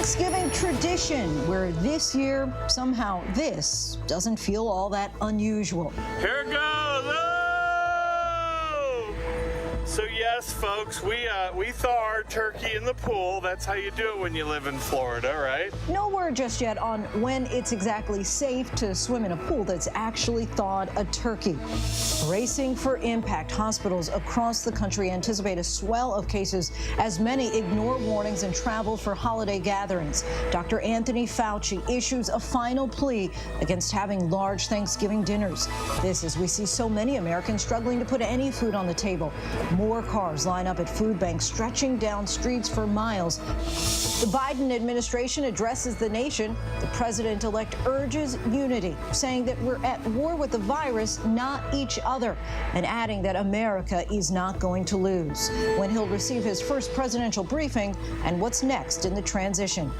Thanksgiving tradition, where this year, somehow this doesn't feel all that unusual. Here it goes! Oh! So yes, folks, we thaw our turkey in the pool. That's how you do it when you live in Florida, right? No word just yet on when it's exactly safe to swim in a pool that's actually thawed a turkey. Bracing for impact, hospitals across the country anticipate a swell of cases as many ignore warnings and travel for holiday gatherings. Dr. Anthony Fauci issues a final plea against having large Thanksgiving dinners. This as we see so many Americans struggling to put any food on the table. More cars line up at food banks, stretching down streets for miles. The Biden administration addresses the nation. The president-elect urges unity, saying that we're at war with the virus, not each other, and adding that America is not going to lose. When he'll receive his first presidential briefing and what's next in the transition.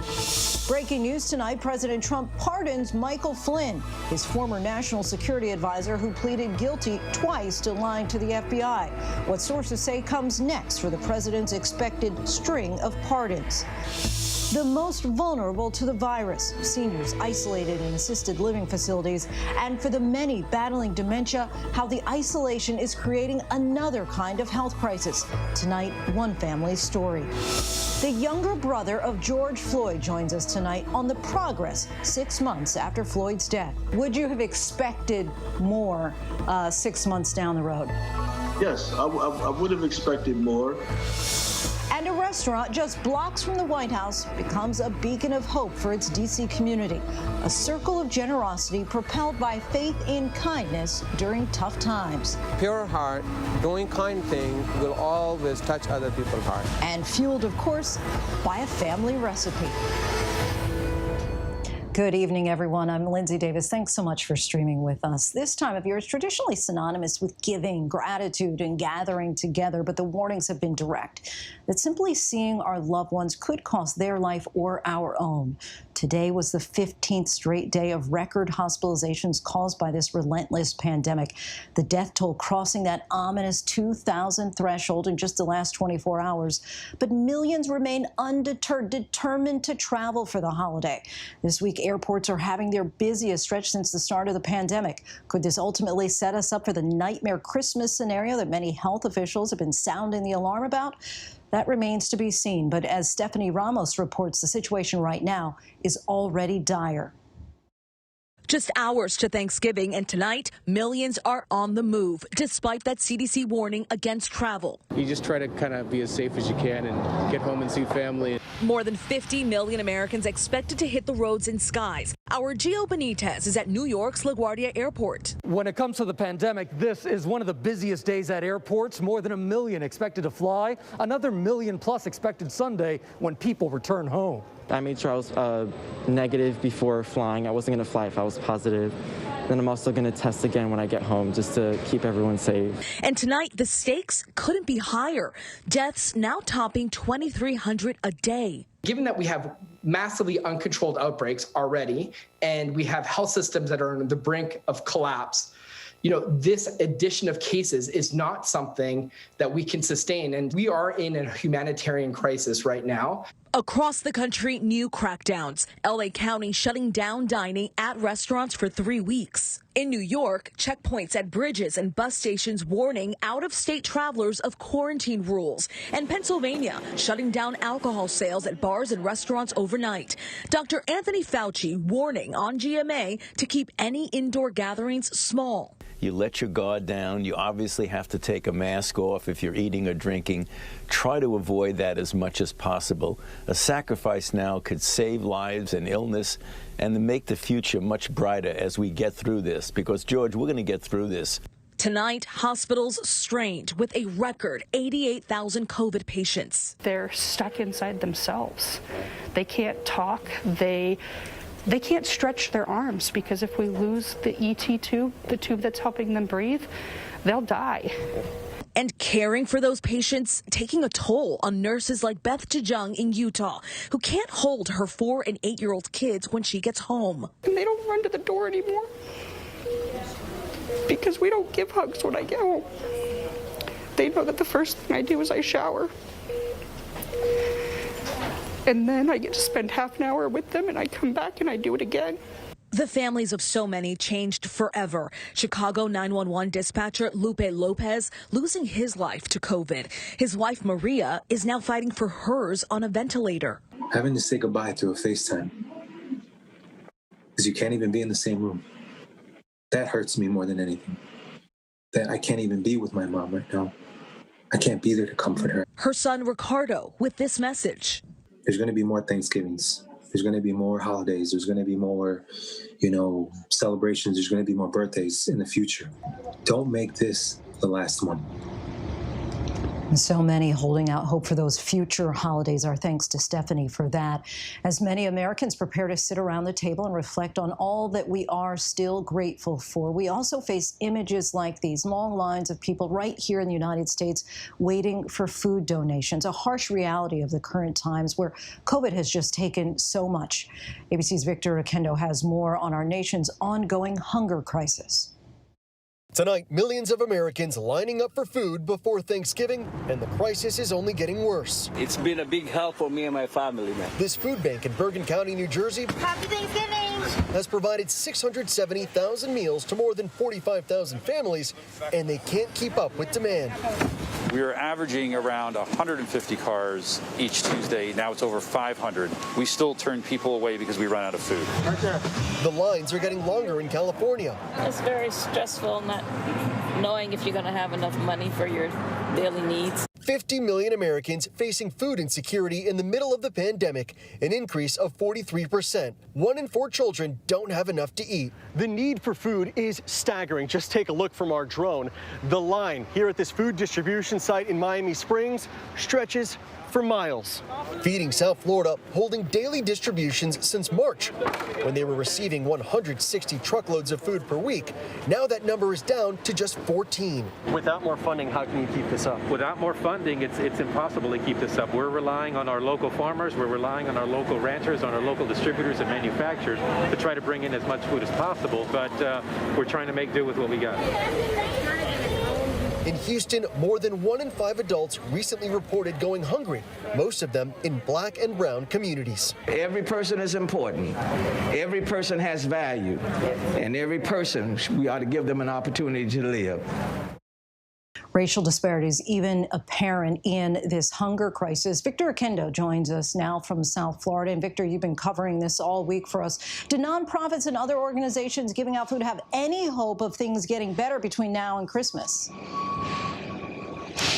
Breaking news tonight, President Trump pardons Michael Flynn, his former national security advisor who pleaded guilty twice to lying to the FBI. What sources say comes next for the president's expected string of pardons. The most vulnerable to the virus, seniors isolated in assisted living facilities, and for the many battling dementia, how the isolation is creating another kind of health crisis. Tonight, one family's story. The younger brother of George Floyd joins us tonight on the progress 6 months after Floyd's death. Would you have expected more 6 months down the road? Yes, I would have expected more. And a restaurant just blocks from the White House becomes a beacon of hope for its D.C. community. A circle of generosity propelled by faith in kindness during tough times. Pure heart, doing kind things will always touch other people's hearts. And fueled, of course, by a family recipe. Good evening, everyone. I'm Lindsay Davis. Thanks so much for streaming with us. This time of year is traditionally synonymous with giving, gratitude, and gathering together, but the warnings have been direct that simply seeing our loved ones could cost their life or our own. Today was the 15th straight day of record hospitalizations caused by this relentless pandemic. The death toll crossing that ominous 2,000 threshold in just the last 24 hours. But millions remain undeterred, determined to travel for the holiday. This week, airports are having their busiest stretch since the start of the pandemic. Could this ultimately set us up for the nightmare Christmas scenario that many health officials have been sounding the alarm about? That remains to be seen, but as Stephanie Ramos reports, the situation right now is already dire. Just hours to Thanksgiving, and tonight, millions are on the move, despite that CDC warning against travel. You just try to kind of be as safe as you can and get home and see family. More than 50 million Americans expected to hit the roads and skies. Our Gio Benitez is at New York's LaGuardia Airport. When it comes to the pandemic, this is one of the busiest days at airports. More than 1 million expected to fly. Another 1 million plus expected Sunday when people return home. I made sure I was negative before flying. I wasn't going to fly if I was positive. Then I'm also going to test again when I get home just to keep everyone safe. And tonight, the stakes couldn't be higher. Deaths now topping 2,300 a day. Given that we have massively uncontrolled outbreaks already, and we have health systems that are on the brink of collapse, this addition of cases is not something that we can sustain. And we are in a humanitarian crisis right now. Across the country, new crackdowns. LA County shutting down dining at restaurants for 3 weeks. In New York, checkpoints at bridges and bus stations warning out-of-state travelers of quarantine rules. And Pennsylvania shutting down alcohol sales at bars and restaurants overnight. Dr. Anthony Fauci warning on GMA to keep any indoor gatherings small. You let your guard down. You obviously have to take a mask off if you're eating or drinking. Try to avoid that as much as possible. A sacrifice now could save lives and illness and make the future much brighter as we get through this. Because, George, we're going to get through this. Tonight, hospitals strained with a record 88,000 COVID patients. They're stuck inside themselves. They can't talk. They can't stretch their arms because if we lose the ET tube, the tube that's helping them breathe, they'll die. And caring for those patients taking a toll on nurses like Beth Jejung in Utah, who can't hold her 4- and 8-year-old kids when she gets home. And they don't run to the door anymore because we don't give hugs when I get home. They know that the first thing I do is I shower. And then I get to spend half an hour with them, and I come back and I do it again. The families of so many changed forever. Chicago 911 dispatcher Lupe Lopez losing his life to COVID. His wife Maria is now fighting for hers on a ventilator. Having to say goodbye through a FaceTime because you can't even be in the same room. That hurts me more than anything. That I can't even be with my mom right now. I can't be there to comfort her. Her son Ricardo with this message. There's going to be more Thanksgivings. There's going to be more holidays. There's going to be more, celebrations. There's going to be more birthdays in the future. Don't make this the last one. And so many holding out hope for those future holidays. Our thanks to Stephanie for that. As many Americans prepare to sit around the table and reflect on all that we are still grateful for, we also face images like these, long lines of people right here in the United States waiting for food donations, a harsh reality of the current times where COVID has just taken so much. ABC's Victor Oquendo has more on our nation's ongoing hunger crisis. Tonight, millions of Americans lining up for food before Thanksgiving, and the crisis is only getting worse. It's been a big help for me and my family, man. This food bank in Bergen County, New Jersey, Happy Thanksgiving! has provided 670,000 meals to more than 45,000 families, and they can't keep up with demand. We are averaging around 150 cars each Tuesday. Now it's over 500. We still turn people away because we run out of food. The lines are getting longer in California. It's very stressful not knowing if you're going to have enough money for your daily needs. 50 million Americans facing food insecurity in the middle of the pandemic, an increase of 43%. 1 in 4 children don't have enough to eat. The need for food is staggering. Just take a look from our drone. The line here at this food distribution site in Miami Springs stretches for miles. Feeding South Florida holding daily distributions since March, when they were receiving 160 truckloads of food per week. Now that number is down to just 14. Without more funding, how can you keep this up? Without more funding, it's impossible to keep this up. We're relying on our local farmers, we're relying on our local ranchers, on our local distributors and manufacturers to try to bring in as much food as possible, but we're trying to make do with what we got. In Houston, more than 1 in 5 adults recently reported going hungry, most of them in Black and brown communities. Every person is important. Every person has value. And every person, we ought to give them an opportunity to live. Racial disparities even apparent in this hunger crisis. Victor Oquendo joins us now from South Florida. And Victor, you've been covering this all week for us. Do nonprofits and other organizations giving out food have any hope of things getting better between now and Christmas?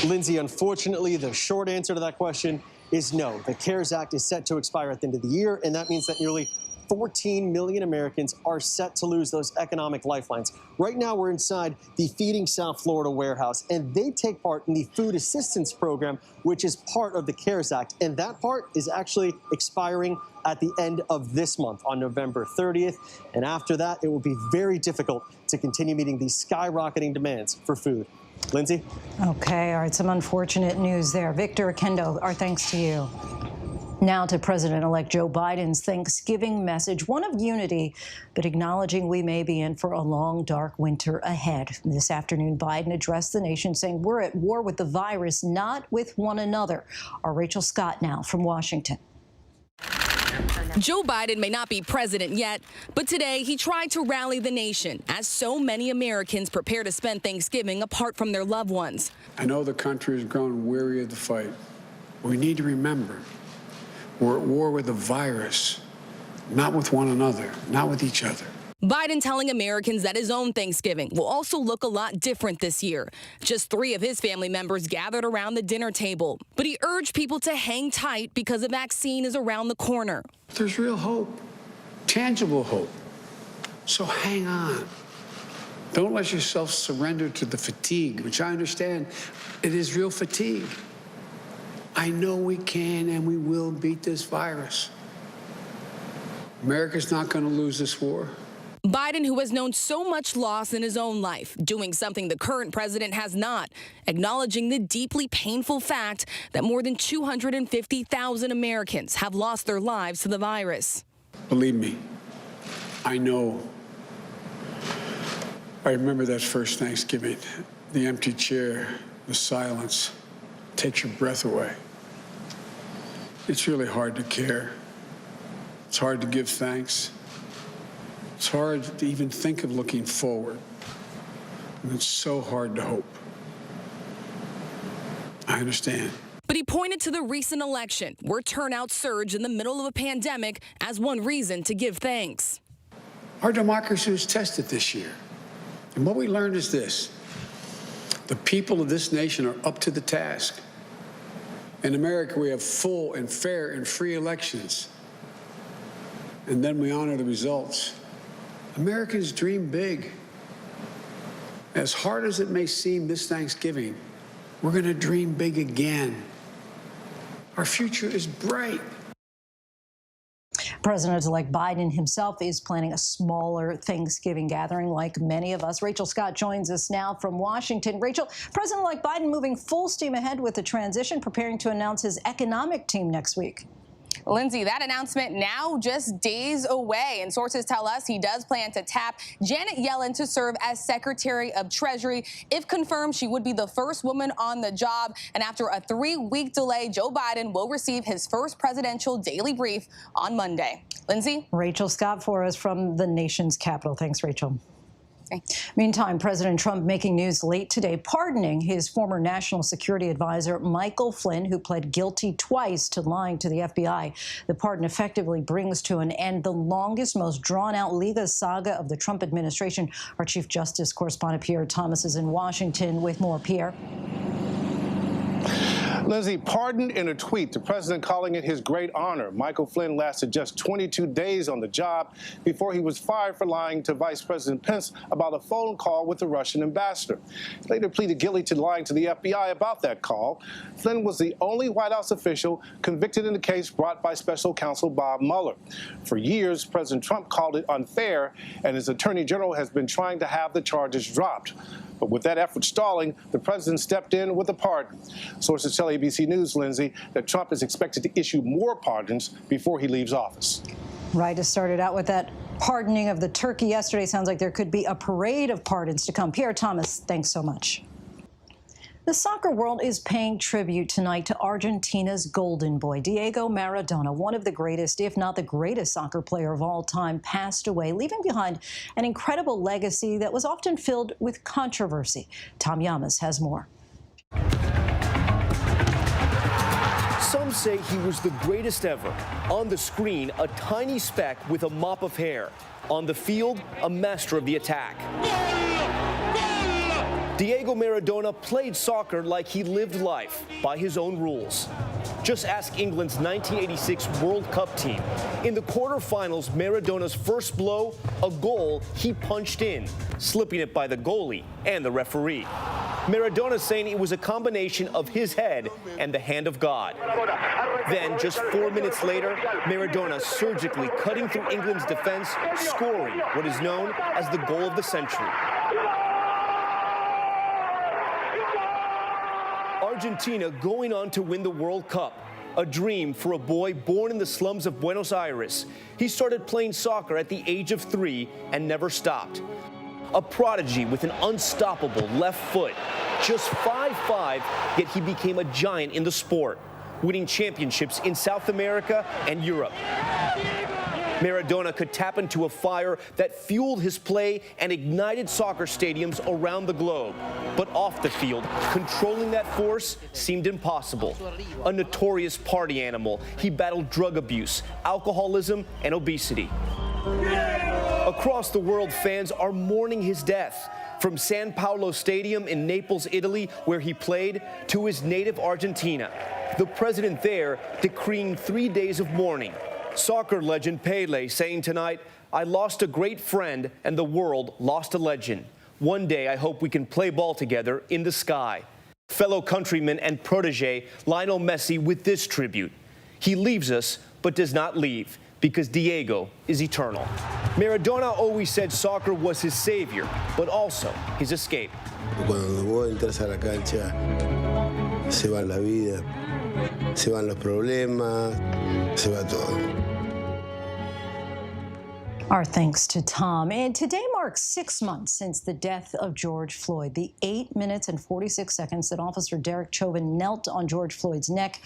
Lindsay, unfortunately, the short answer to that question is no. The CARES Act is set to expire at the end of the year, and that means that nearly 14 million Americans are set to lose those economic lifelines. Right now, we're inside the Feeding South Florida warehouse, and they take part in the Food Assistance Program, which is part of the CARES Act. And that part is actually expiring at the end of this month on November 30th. And after that, it will be very difficult to continue meeting these skyrocketing demands for food. Lindsay? Okay, all right, some unfortunate news there. Victor Oquendo, our thanks to you. Now to President-elect Joe Biden's Thanksgiving message, one of unity, but acknowledging we may be in for a long, dark winter ahead. This afternoon, Biden addressed the nation saying we're at war with the virus, not with one another. Our Rachel Scott now from Washington. Joe Biden may not be president yet, but today he tried to rally the nation as so many Americans prepare to spend Thanksgiving apart from their loved ones. I know the country has grown weary of the fight. We need to remember we're at war with the virus, not with one another, not with each other. Biden telling Americans that his own Thanksgiving will also look a lot different this year. Just 3 of his family members gathered around the dinner table, but he urged people to hang tight because a vaccine is around the corner. There's real hope, tangible hope. So hang on. Don't let yourself surrender to the fatigue, which I understand it is real fatigue. I know we can and we will beat this virus. America's not going to lose this war. Biden, who has known so much loss in his own life, doing something the current president has not, acknowledging the deeply painful fact that more than 250,000 Americans have lost their lives to the virus. Believe me, I know. I remember that first Thanksgiving, the empty chair, the silence takes your breath away. It's really hard to care. It's hard to give thanks. It's hard to even think of looking forward. And it's so hard to hope. I understand. But he pointed to the recent election, where turnout surged in the middle of a pandemic, as one reason to give thanks. Our democracy was tested this year. And what we learned is this: the people of this nation are up to the task. In America, we have full and fair and free elections. And then we honor the results. Americans dream big. As hard as it may seem this Thanksgiving, we're going to dream big again. Our future is bright. President-elect Biden himself is planning a smaller Thanksgiving gathering like many of us. Rachel Scott joins us now from Washington. Rachel, President-elect Biden moving full steam ahead with the transition, preparing to announce his economic team next week. Lindsay, that announcement now just days away, and sources tell us he does plan to tap Janet Yellen to serve as Secretary of Treasury. If confirmed, she would be the first woman on the job, and after a 3-week delay, Joe Biden will receive his first presidential daily brief on Monday. Lindsay? Rachel Scott for us from the nation's capital. Thanks, Rachel. Meantime, President Trump making news late today, pardoning his former national security advisor, Michael Flynn, who pled guilty twice to lying to the FBI. The pardon effectively brings to an end the longest, most drawn-out legal saga of the Trump administration. Our Chief Justice correspondent Pierre Thomas is in Washington with more. Pierre. Lindsay, pardoned in a tweet, the president calling it his great honor. Michael Flynn lasted just 22 days on the job before he was fired for lying to Vice President Pence about a phone call with the Russian ambassador. He later pleaded guilty to lying to the FBI about that call. Flynn was the only White House official convicted in the case brought by special counsel Bob Mueller. For years, President Trump called it unfair, and his attorney general has been trying to have the charges dropped. But with that effort stalling, the president stepped in with a pardon. Sources tell ABC News, Lindsay, that Trump is expected to issue more pardons before he leaves office. Right, it started out with that pardoning of the turkey yesterday. Sounds like there could be a parade of pardons to come. Pierre Thomas, thanks so much. The soccer world is paying tribute tonight to Argentina's golden boy. Diego Maradona, one of the greatest, if not the greatest soccer player of all time, passed away, leaving behind an incredible legacy that was often filled with controversy. Tom Llamas has more. Some say he was the greatest ever. On the screen, a tiny speck with a mop of hair. On the field, a master of the attack. Diego Maradona played soccer like he lived life by his own rules. Just ask England's 1986 World Cup team. In the quarterfinals, Maradona's first blow, a goal he punched in, slipping it by the goalie and the referee. Maradona saying it was a combination of his head and the hand of God. Then, just 4 minutes later, Maradona surgically cutting through England's defense, scoring what is known as the goal of the century. Argentina going on to win the World Cup, a dream for a boy born in the slums of Buenos Aires. He started playing soccer at the age of 3 and never stopped. A prodigy with an unstoppable left foot. Just 5'5", yet he became a giant in the sport, winning championships in South America and Europe. Maradona could tap into a fire that fueled his play and ignited soccer stadiums around the globe. But off the field, controlling that force seemed impossible. A notorious party animal, he battled drug abuse, alcoholism, and obesity. Across the world, fans are mourning his death. From San Paolo Stadium in Naples, Italy, where he played, to his native Argentina. The president there decreeing 3 days of mourning. Soccer legend Pele saying tonight, "I lost a great friend and the world lost a legend. One day I hope we can play ball together in the sky." Fellow countryman and protege Lionel Messi with this tribute. He leaves us but does not leave because Diego is eternal. Maradona always said soccer was his savior, but also his escape. Cuando vos entras a la cancha, se va la vida, se van los problemas, se va todo. Our thanks to Tom. And today marks 6 months since the death of George Floyd. The 8 minutes and 46 seconds that Officer Derek Chauvin knelt on George Floyd's neck,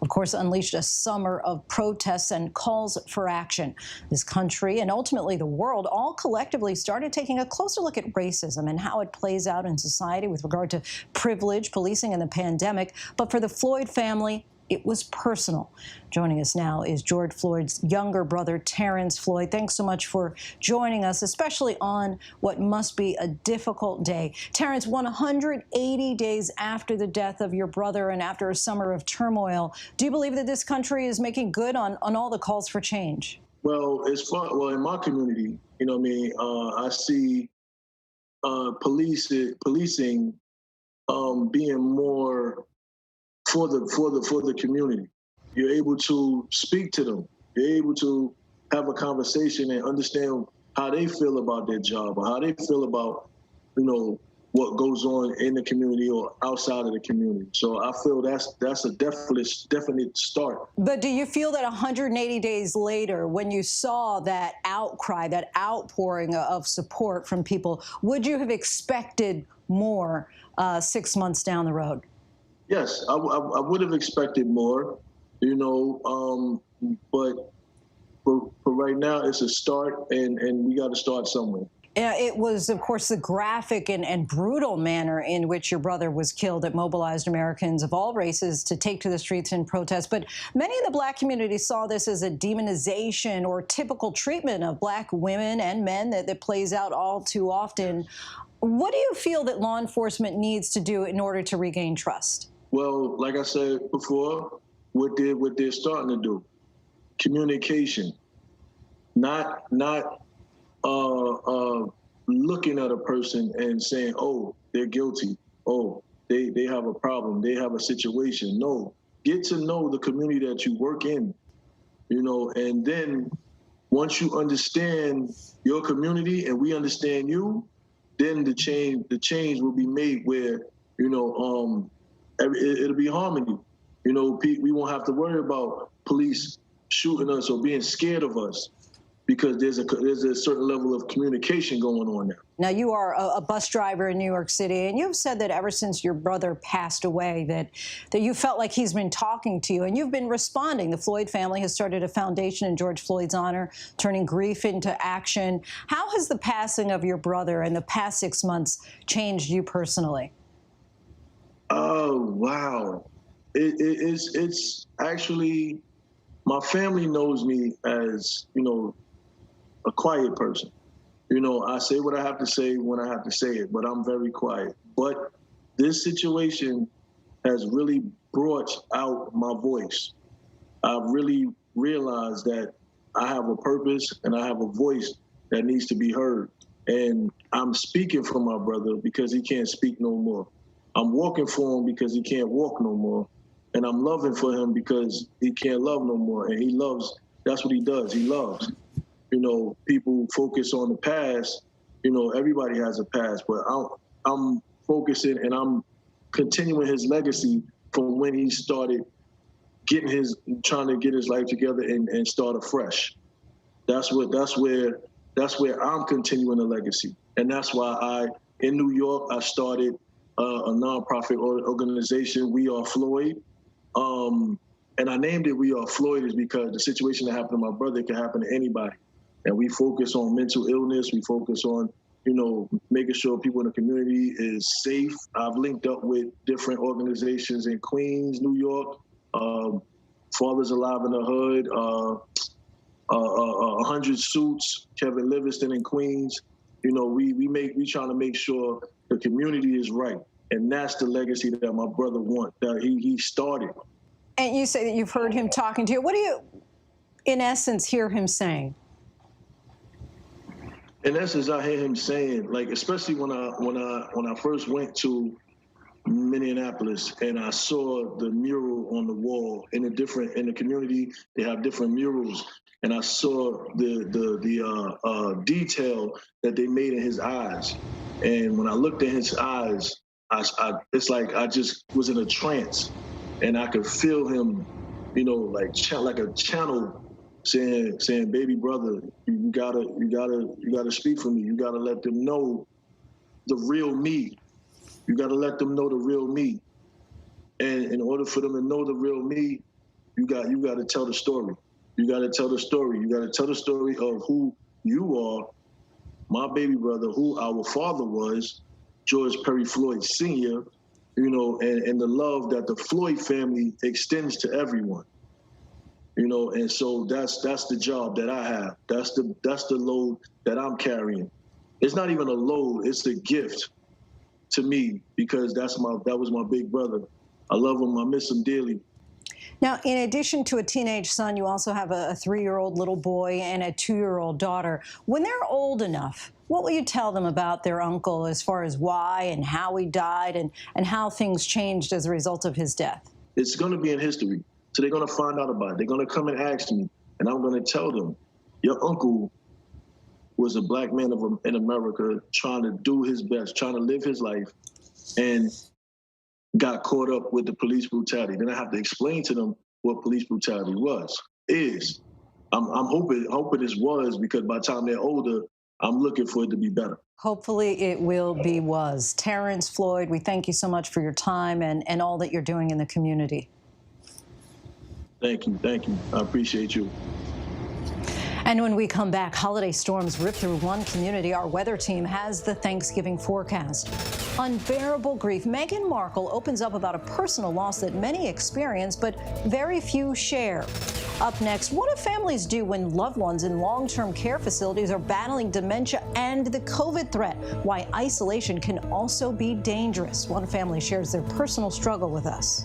of course, unleashed a summer of protests and calls for action. This country and ultimately the world all collectively started taking a closer look at racism and how it plays out in society with regard to privilege, policing, and the pandemic. But for the Floyd family, it was personal. Joining us now is George Floyd's younger brother, Terrence Floyd. Thanks so much for joining us, especially on what must be a difficult day. Terrence, 180 days after the death of your brother and after a summer of turmoil, do you believe that this country is making good on all the calls for change? Well, in my community, you know what I mean, I see policing being more for the community. You're able to speak to them. You're able to have a conversation and understand how they feel about their job or how they feel about, you know, what goes on in the community or outside of the community. So I feel that's a definite start. But do you feel that 180 days later, when you saw that outcry, that outpouring of support from people, would you have expected more 6 months down the road? Yes, I would have expected more, you know, but for right now, it's a start, and we got to start somewhere. It was, of course, the graphic and brutal manner in which your brother was killed that mobilized Americans of all races to take to the streets in protest. But many in the Black community saw this as a demonization or typical treatment of Black women and men that plays out all too often. What do you feel that law enforcement needs to do in order to regain trust? Well, like I said before, what they're starting to do, communication, not looking at a person and saying, oh, they're guilty. Oh, they have a problem. They have a situation. No, get to know the community that you work in, you know, and then once you understand your community and we understand you, then the change will be made where, you know, it'll be harmony. You know, we won't have to worry about police shooting us or being scared of us because there's a certain level of communication going on now. Now, you are a bus driver in New York City, and you've said that ever since your brother passed away that you felt like he's been talking to you, and you've been responding. The Floyd family has started a foundation in George Floyd's honor, turning grief into action. How has the passing of your brother in the past 6 months changed you personally? Oh, wow. It's actually, my family knows me as, you know, a quiet person. You know, I say what I have to say when I have to say it, but I'm very quiet. But this situation has really brought out my voice. I've really realized that I have a purpose and I have a voice that needs to be heard. And I'm speaking for my brother because he can't speak no more. I'm walking for him because he can't walk no more. And I'm loving for him because he can't love no more. And he loves, that's what he does, he loves. You know, people focus on the past, you know, everybody has a past, but I'm focusing and I'm continuing his legacy from when he started trying to get his life together and start afresh. That's where I'm continuing the legacy. And that's why in New York, I started a nonprofit organization, We Are Floyd. And I named it We Are Floyd is because the situation that happened to my brother can happen to anybody. And we focus on mental illness. We focus on, you know, making sure people in the community is safe. I've linked up with different organizations in Queens, New York, Fathers Alive in the Hood, 100 Suits, Kevin Livingston in Queens. You know, we trying to make sure the community is right. And that's the legacy that my brother wants, that he started. And you say that you've heard him talking to you. What do you, in essence, hear him saying? In essence, I hear him saying, like, especially when I first went to Minneapolis and I saw the mural on the wall in the community, they have different murals, and I saw the detail that they made in his eyes. And when I looked at his eyes, it's like I just was in a trance, and I could feel him, you know, like a channel saying, baby brother, you gotta speak for me. You gotta let them know the real me. You gotta let them know the real me. And in order for them to know the real me, you got to tell the story. You got to tell the story. You got to tell the story of who you are, my baby brother, who our father was, George Perry Floyd Sr., and the love that the Floyd family extends to everyone. And so that's the job that I have. That's the load that I'm carrying. It's not even a load, it's a gift to me, because that was my big brother. I love him, I miss him dearly. Now, in addition to a teenage son, you also have a 3-year-old little boy and a 2-year-old daughter. When they're old enough, what will you tell them about their uncle as far as why and how he died and how things changed as a result of his death? It's going to be in history. So they're going to find out about it. They're going to come and ask me, and I'm going to tell them, your uncle was a black man in America trying to do his best, trying to live his life, and got caught up with the police brutality. Then I have to explain to them what police brutality is. I'm hoping this was, because by the time they're older, I'm looking for it to be better. Hopefully it will be was. Terrence Floyd, we thank you so much for your time and all that you're doing in the community. Thank you. I appreciate you. And when we come back, holiday storms rip through one community. Our weather team has the Thanksgiving forecast. Unbearable grief. Meghan Markle opens up about a personal loss that many experience, but very few share. Up next, what do families do when loved ones in long-term care facilities are battling dementia and the COVID threat? Why isolation can also be dangerous. One family shares their personal struggle with us.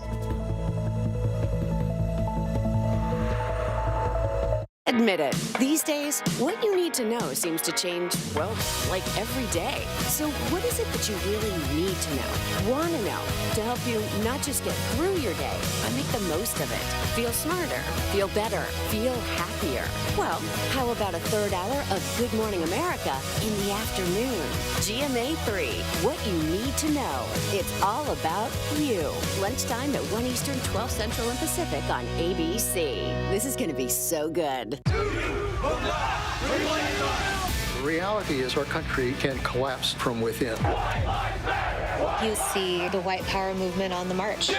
Admit it. These days, what you need to know seems to change, well, like every day. So what is it that you really need to know, want to know, to help you not just get through your day, but make the most of it? Feel smarter, feel better, feel happier. Well, how about a third hour of Good Morning America in the afternoon? GMA 3, what you need to know. It's all about you. Lunchtime at 1 Eastern, 12 Central and Pacific on ABC. This is going to be so good. The reality is our country can collapse from within. You see the white power movement on the march.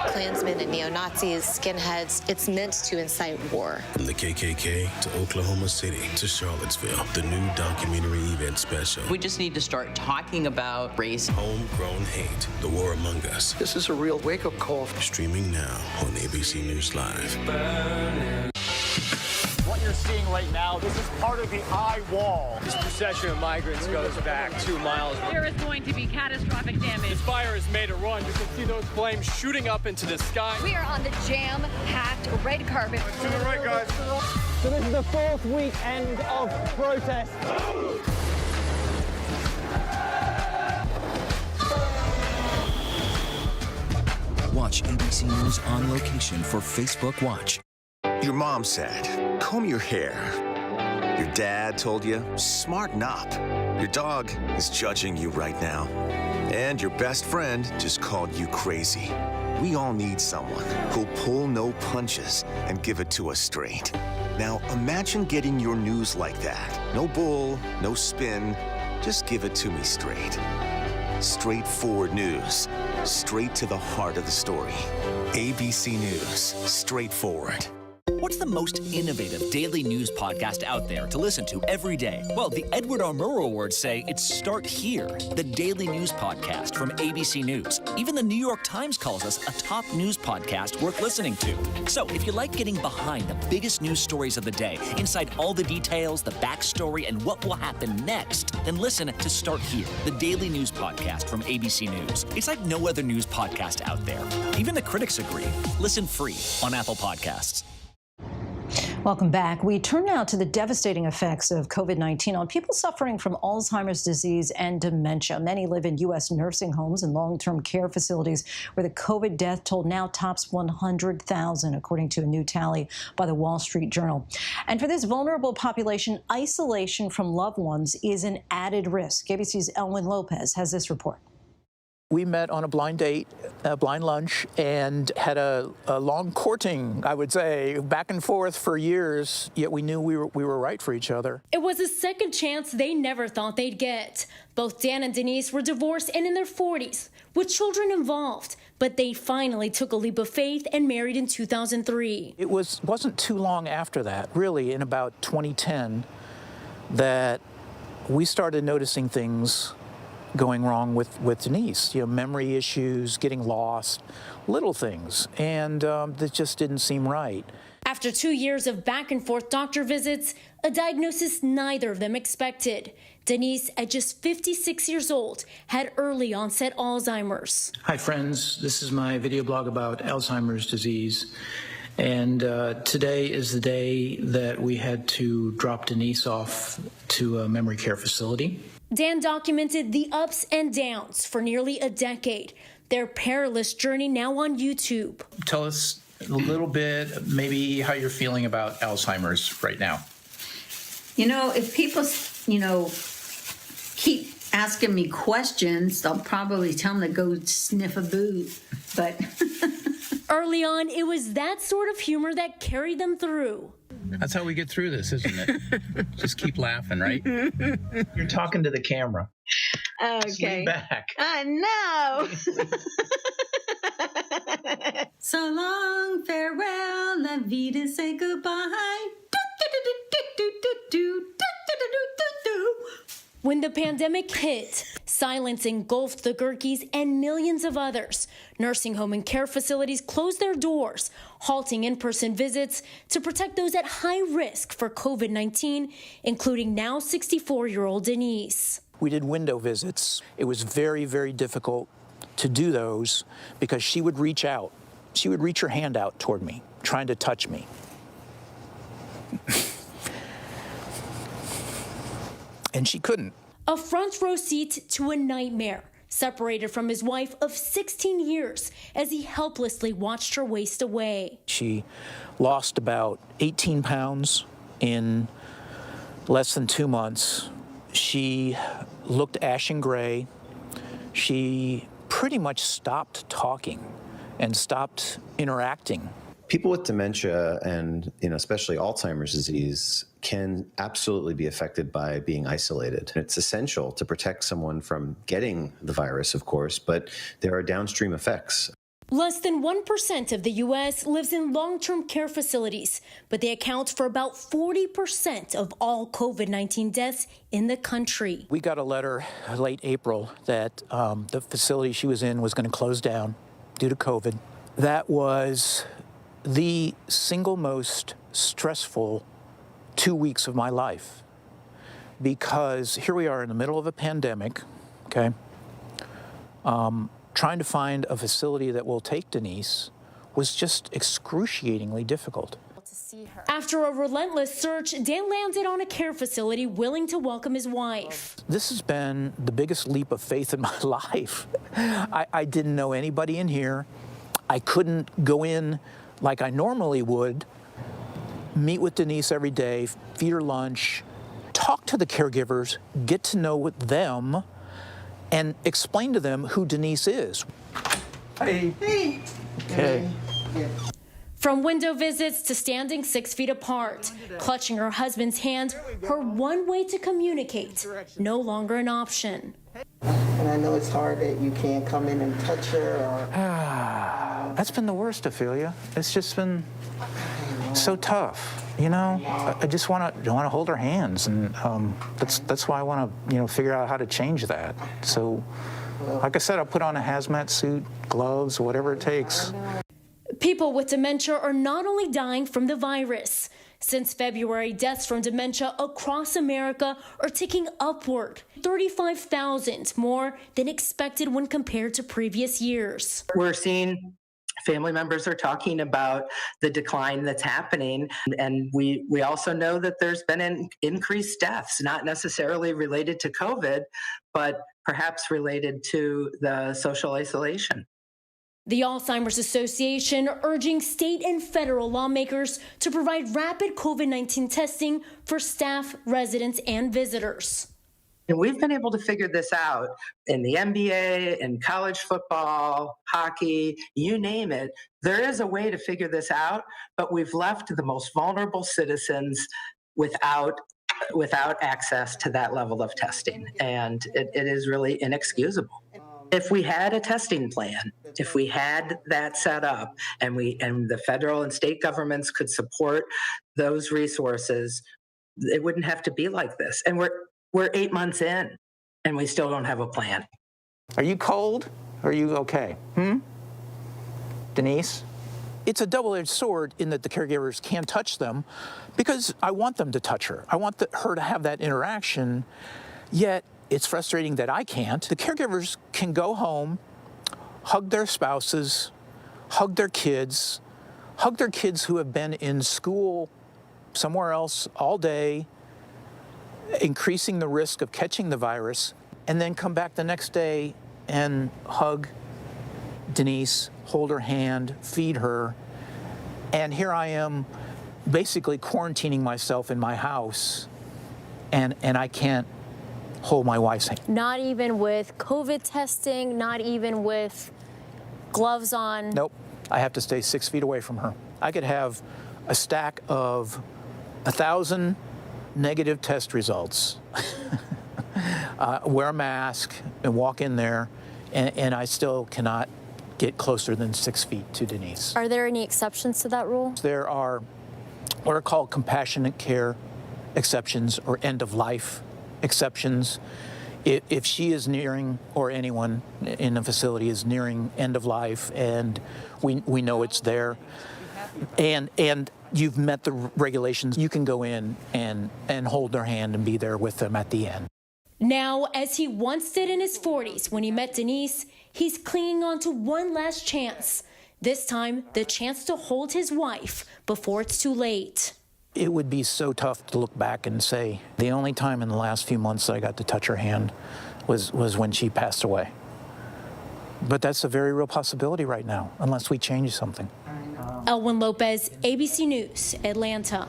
Klansmen and neo-Nazis, skinheads, it's meant to incite war. From the KKK to Oklahoma City to Charlottesville, the new documentary event special. We just need to start talking about race. Homegrown hate, the war among us. This is a real wake-up call. Streaming now on ABC News Live. What you're seeing right now, this is part of the eye wall. This procession of migrants goes back 2 miles. There is going to be catastrophic damage. This fire has made a run. You can see those flames shooting up into the sky. We are on the jam-packed red carpet. To the right, guys. So this is the 4th weekend of protest. Watch ABC News on location for Facebook Watch. Your mom said, comb your hair. Your dad told you, smarten up. Your dog is judging you right now. And your best friend just called you crazy. We all need someone who'll pull no punches and give it to us straight. Now imagine getting your news like that. No bull, no spin, just give it to me straight. Straightforward news, straight to the heart of the story. ABC News, straightforward. What's the most innovative daily news podcast out there to listen to every day? Well, the Edward R. Murrow Awards say it's Start Here, the daily news podcast from ABC News. Even the New York Times calls us a top news podcast worth listening to. So if you like getting behind the biggest news stories of the day, inside all the details, the backstory, and what will happen next, then listen to Start Here, the daily news podcast from ABC News. It's like no other news podcast out there. Even the critics agree. Listen free on Apple Podcasts. Welcome back. We turn now to the devastating effects of COVID-19 on people suffering from Alzheimer's disease and dementia. Many live in U.S. nursing homes and long-term care facilities where the COVID death toll now tops 100,000, according to a new tally by the Wall Street Journal. And for this vulnerable population, isolation from loved ones is an added risk. ABC's Elwyn Lopez has this report. We met on a blind date, a blind lunch, and had a long courting, I would say, back and forth for years, yet we knew we were right for each other. It was a second chance they never thought they'd get. Both Dan and Denise were divorced and in their 40s, with children involved, but they finally took a leap of faith and married in 2003. It wasn't too long after that, really, in about 2010, that we started noticing things going wrong with Denise, memory issues, getting lost, little things, and that just didn't seem right. After 2 years of back and forth doctor visits, a diagnosis neither of them expected. Denise, at just 56 years old, had early onset Alzheimer's. Hi friends, this is my video blog about Alzheimer's disease. And today is the day that we had to drop Denise off to a memory care facility. Dan documented the ups and downs for nearly a decade. Their perilous journey now on YouTube. Tell us a little bit, maybe how you're feeling about Alzheimer's right now. If people, keep asking me questions, I'll probably tell them to go sniff a boob. But early on, it was that sort of humor that carried them through. That's how we get through this, isn't it? Just keep laughing, right? You're talking to the camera. Okay. Lean back. I know. So long, farewell, la vida, say goodbye. When the pandemic hit, silence engulfed the Gehrkes and millions of others. Nursing home and care facilities closed their doors, halting in-person visits to protect those at high risk for COVID-19, including now 64-year-old Denise. We did window visits. It was very, very difficult to do those because she would reach out. She would reach her hand out toward me, trying to touch me. And she couldn't. A front row seat to a nightmare, separated from his wife of 16 years as he helplessly watched her waste away. She lost about 18 pounds in less than 2 months. She looked ashen gray. She pretty much stopped talking and stopped interacting. People with dementia and, especially Alzheimer's disease can absolutely be affected by being isolated. It's essential to protect someone from getting the virus, of course, but there are downstream effects. Less than 1% of the U.S. lives in long-term care facilities, but they account for about 40% of all COVID-19 deaths in the country. We got a letter late April that the facility she was in was going to close down due to COVID. That was the single most stressful 2 weeks of my life, because here we are in the middle of a pandemic, okay? Trying to find a facility that will take Denise was just excruciatingly difficult. After a relentless search, Dan landed on a care facility willing to welcome his wife. This has been the biggest leap of faith in my life. I didn't know anybody in here. I couldn't go in like I normally would, meet with Denise every day, feed her lunch, talk to the caregivers, get to know them, and explain to them who Denise is. Hey. Hey. Okay. From window visits to standing 6 feet apart, clutching her husband's hand, her one way to communicate, no longer an option. And I know it's hard that you can't come in and touch her or... That's been the worst, Ophelia. It's just been so tough, I just want to hold her hands, and that's why I want to, figure out how to change that. So, like I said, I'll put on a hazmat suit, gloves, whatever it takes. People with dementia are not only dying from the virus. Since February, deaths from dementia across America are ticking upward, 35,000 more than expected when compared to previous years. We're seeing family members are talking about the decline that's happening. And we also know that there's been an increased deaths, not necessarily related to COVID, but perhaps related to the social isolation. The Alzheimer's Association urging state and federal lawmakers to provide rapid COVID-19 testing for staff, residents, and visitors. And we've been able to figure this out in the NBA, in college football, hockey, you name it. There is a way to figure this out, but we've left the most vulnerable citizens without access to that level of testing. And it is really inexcusable. If we had a testing plan, if we had that set up and the federal and state governments could support those resources, it wouldn't have to be like this. And we're 8 months in and we still don't have a plan. Are you cold? Or are you okay? Denise? It's a double-edged sword in that the caregivers can touch them because I want them to touch her. I want her to have that interaction, yet it's frustrating that I can't. The caregivers can go home, hug their spouses, hug their kids who have been in school somewhere else all day, increasing the risk of catching the virus, and then come back the next day and hug Denise, hold her hand, feed her. And here I am basically quarantining myself in my house, and I can't hold my wife's hand. Not even with COVID testing, not even with gloves on? Nope. I have to stay 6 feet away from her. I could have a stack of 1,000 negative test results, wear a mask and walk in there, and I still cannot get closer than 6 feet to Denise. Are there any exceptions to that rule? There are what are called compassionate care exceptions or end-of-life exceptions. If she is nearing, or anyone in the facility is nearing end of life, and we know it's there, and you've met the regulations, you can go in and hold their hand and be there with them at the end. Now, as he once did in his 40s when he met Denise, he's clinging on to one last chance. This time, the chance to hold his wife before it's too late. It would be so tough to look back and say, the only time in the last few months I got to touch her hand was when she passed away. But that's a very real possibility right now, unless we change something. Elwin Lopez, ABC News, Atlanta.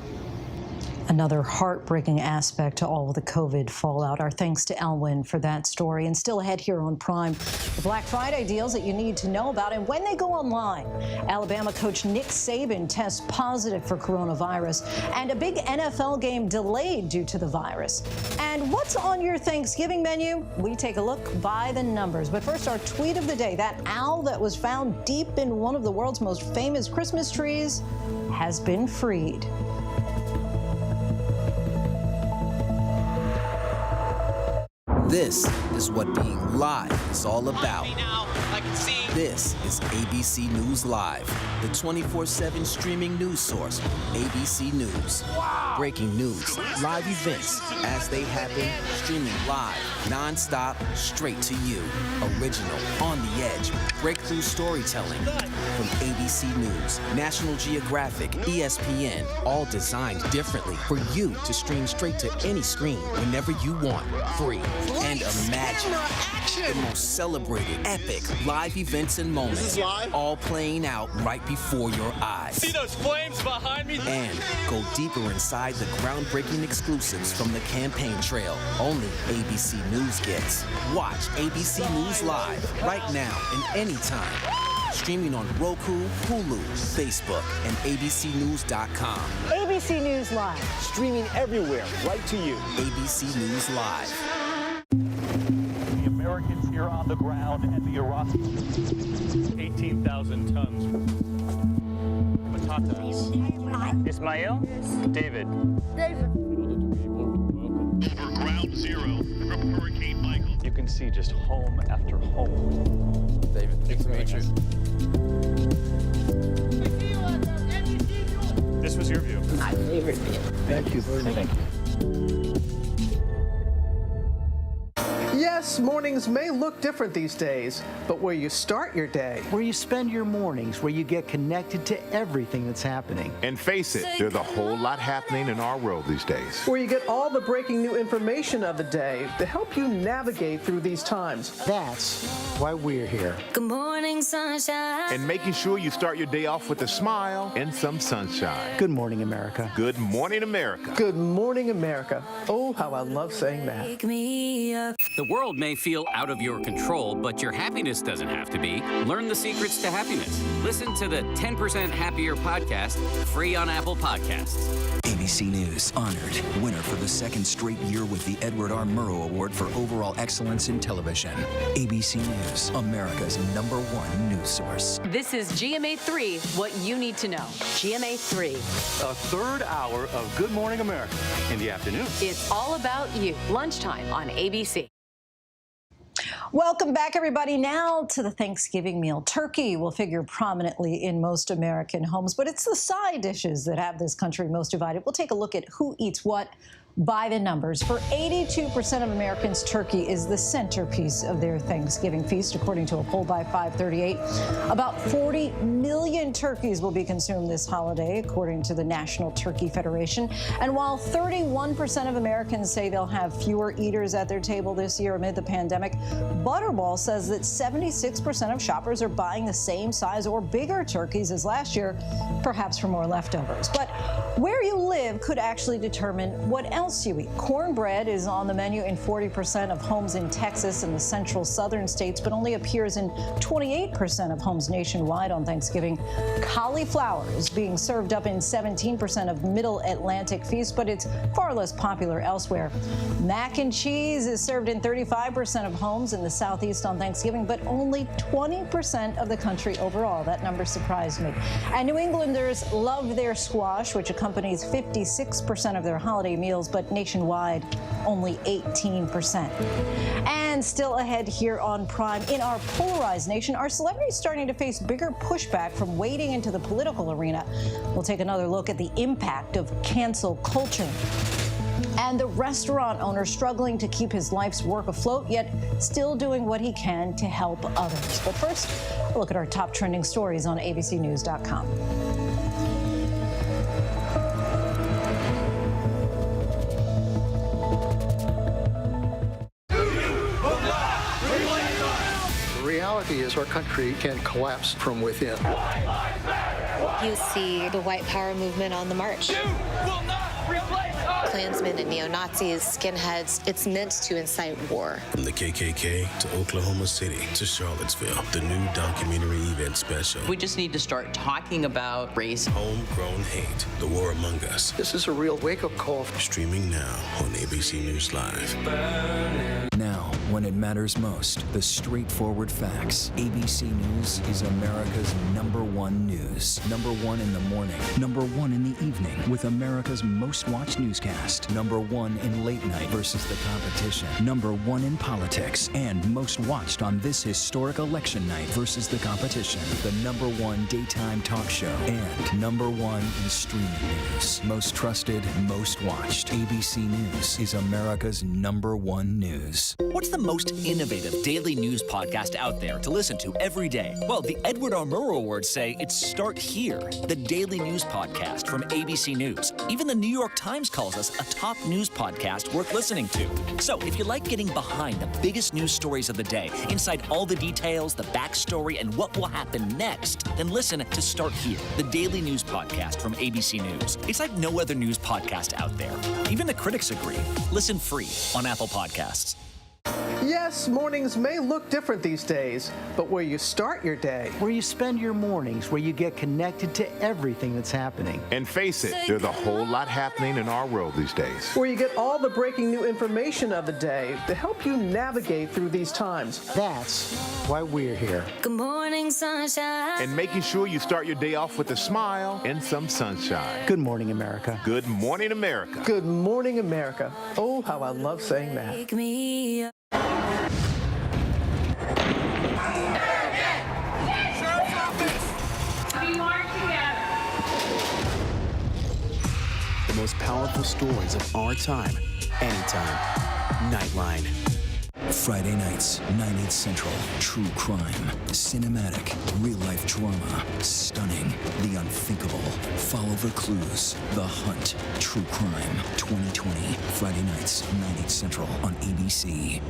Another heartbreaking aspect to all of the COVID fallout. Our thanks to Elwin for that story. And still ahead here on Prime, the Black Friday deals that you need to know about and when they go online. Alabama coach Nick Saban tests positive for coronavirus, and a big NFL game delayed due to the virus. And what's on your Thanksgiving menu? We take a look by the numbers. But first, our tweet of the day. That owl that was found deep in one of the world's most famous Christmas trees has been freed. This is what being live is all about. This is ABC News Live, the 24/7 streaming news source, ABC News. Wow. Breaking news, live events as they happen, streaming live, nonstop, straight to you. Original, on the edge, breakthrough storytelling from ABC News, National Geographic, ESPN, all designed differently for you to stream straight to any screen whenever you want, free. And imagine the most celebrated, epic live events and moments, all playing out right before your eyes. See those flames behind me? And go deeper inside the groundbreaking exclusives from the campaign trail only ABC News gets. Watch ABC News Live right now and anytime. Streaming on Roku, Hulu, Facebook, and abcnews.com. ABC News Live, streaming everywhere, right to you. ABC News Live. The Americans here on the ground and the Iraqis, 18,000 tons. Patatas. Ismail? David. Over ground zero from Hurricane Michael. You can see just home after home. David, nice to meet you. This was your view. My favorite view. Thank you very much. Yes, Yes, mornings may look different these days, but where you start your day, where you spend your mornings, where you get connected to everything that's happening. And face it, there's a whole lot happening in our world these days. where you get all the breaking new information of the day to help you navigate through these times. That's why we're here. Good morning, sunshine. And making sure you start your day off with a smile and some sunshine. Good morning, America. Good morning, America. Good morning, America. Oh, how I love saying that. Wake me up. The world may feel out of your control, but your happiness doesn't have to be. Learn the secrets to happiness. Listen to the 10% Happier podcast, free on Apple Podcasts. ABC News honored winner for the second straight year with the Edward R. Murrow Award for Overall Excellence in Television. ABC News, America's #1 news source. This is GMA3, what you need to know. GMA3. A third hour of Good Morning America in the afternoon. It's all about you. Lunchtime on ABC. Welcome back, everybody. Now to the Thanksgiving meal. Turkey will figure prominently in most American homes, but it's the side dishes that have this country most divided. We'll take a look at who eats what by the numbers. For 82% of Americans, turkey is the centerpiece of their Thanksgiving feast, according to a poll by 538. About 40 million turkeys will be consumed this holiday, according to the National Turkey Federation. And while 31% of Americans say they'll have fewer eaters at their table this year amid the pandemic, Butterball says that 76% of shoppers are buying the same size or bigger turkeys as last year, perhaps for more leftovers. But where you live could actually determine what else you eat. Cornbread is on the menu in 40% of homes in Texas and the central southern states, but only appears in 28% of homes nationwide on Thanksgiving. Cauliflower is being served up in 17% of middle Atlantic feasts, but it's far less popular elsewhere. Mac and cheese is served in 35% of homes in the southeast on Thanksgiving, but only 20% of the country overall. That number surprised me. And New Englanders love their squash, which accompanies 56% of their holiday meals, but nationwide, only 18%. And still ahead here on Prime, in our polarized nation, are celebrities starting to face bigger pushback from wading into the political arena? We'll take another look at the impact of cancel culture. And the restaurant owner struggling to keep his life's work afloat, yet still doing what he can to help others. But first, a look at our top trending stories on abcnews.com. The reality is our country can collapse from within. You see the white power movement on the march. Klansmen and neo-Nazis, skinheads, it's meant to incite war. From the KKK to Oklahoma City to Charlottesville, the new documentary event special. We just need to start talking about race. Homegrown hate, the war among us. This is a real wake-up call. Streaming now on ABC News Live. Now, when it matters most, the straightforward facts. ABC News is America's #1 news. #1 in the morning, #1 in the evening, with America's most watched newscast. #1 in late night versus the competition. #1 in politics, and most watched on this historic election night versus the competition. The #1 daytime talk show, and #1 in streaming news. Most trusted, most watched. ABC News is America's #1 news. What's the most innovative daily news podcast out there to listen to every day? Well, the Edward R. Murrow Awards say it's Start Here, the daily news podcast from ABC News. Even the New York Times calls us a top news podcast worth listening to. So if you like getting behind the biggest news stories of the day, inside all the details, the backstory, and what will happen next, then listen to Start Here, the daily news podcast from ABC News. It's like no other news podcast out there. Even the critics agree. Listen free on Apple Podcasts. Yes, mornings may look different these days, but where you start your day, where you spend your mornings, where you get connected to everything that's happening. And face it, there's a whole lot happening in our world these days. where you get all the breaking new information of the day to help you navigate through these times. That's why we're here. Good morning, sunshine. And making sure you start your day off with a smile and some sunshine. Good morning, America. Good morning, America. Good morning, America. Oh, how I love saying that. Wake me up. The most powerful stories of our time, anytime. Nightline. Friday nights, 9/8 Central. True crime, cinematic, real-life drama, stunning, the unthinkable. Follow the clues. The Hunt. True crime. 2020. Friday nights, 9/8 Central on ABC.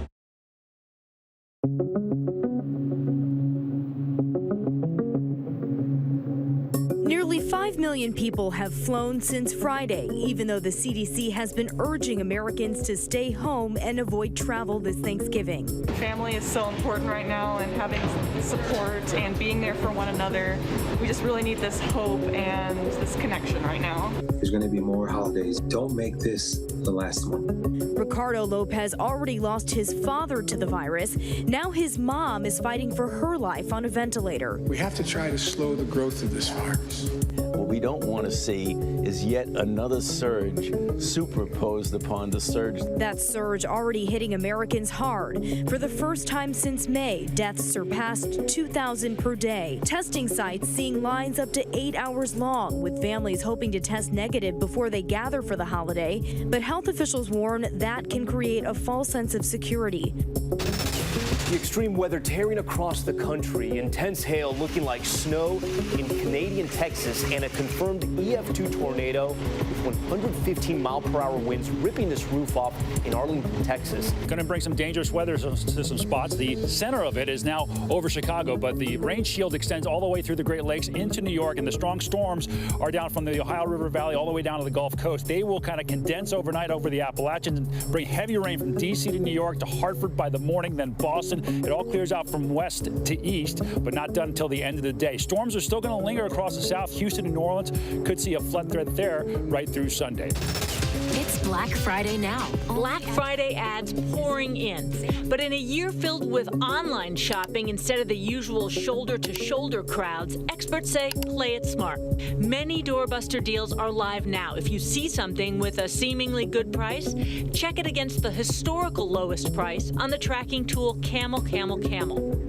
Nearly 5 million people have flown since Friday, even though the CDC has been urging Americans to stay home and avoid travel this Thanksgiving. Family is so important right now, and having support and being there for one another. We just really need this hope and this connection right now. There's going to be more holidays. Don't make this the last one. Ricardo Lopez already lost his father to the virus. Now his mom is fighting for her life on a ventilator. We have to try to slow the growth of this virus. What we don't want to see is yet another surge superimposed upon the surge. That surge already hitting Americans hard. For the first time since May, deaths surpassed 2,000 per day. Testing sites seeing lines up to 8 hours long, with families hoping to test negative before they gather for the holiday. But health officials warn that can create a false sense of security. The extreme weather tearing across the country, intense hail looking like snow in Canadian Texas, and a confirmed EF2 tornado with 115-mile-per-hour winds ripping this roof off in Arlington, Texas. Going to bring some dangerous weather to some spots. The center of it is now over Chicago, but the rain shield extends all the way through the Great Lakes into New York, and the strong storms are down from the Ohio River Valley all the way down to the Gulf Coast. They will kind of condense overnight over the Appalachians and bring heavy rain from D.C. to New York to Hartford by the morning, then Boston. It all clears out from west to east, but not done until the end of the day. Storms are still going to linger across the south. Houston and New Orleans could see a flood threat there right through Sunday. It's Black Friday now. Black Friday ads pouring in. But in a year filled with online shopping instead of the usual shoulder-to-shoulder crowds, experts say play it smart. Many doorbuster deals are live now. If you see something with a seemingly good price, check it against the historical lowest price on the tracking tool Camel.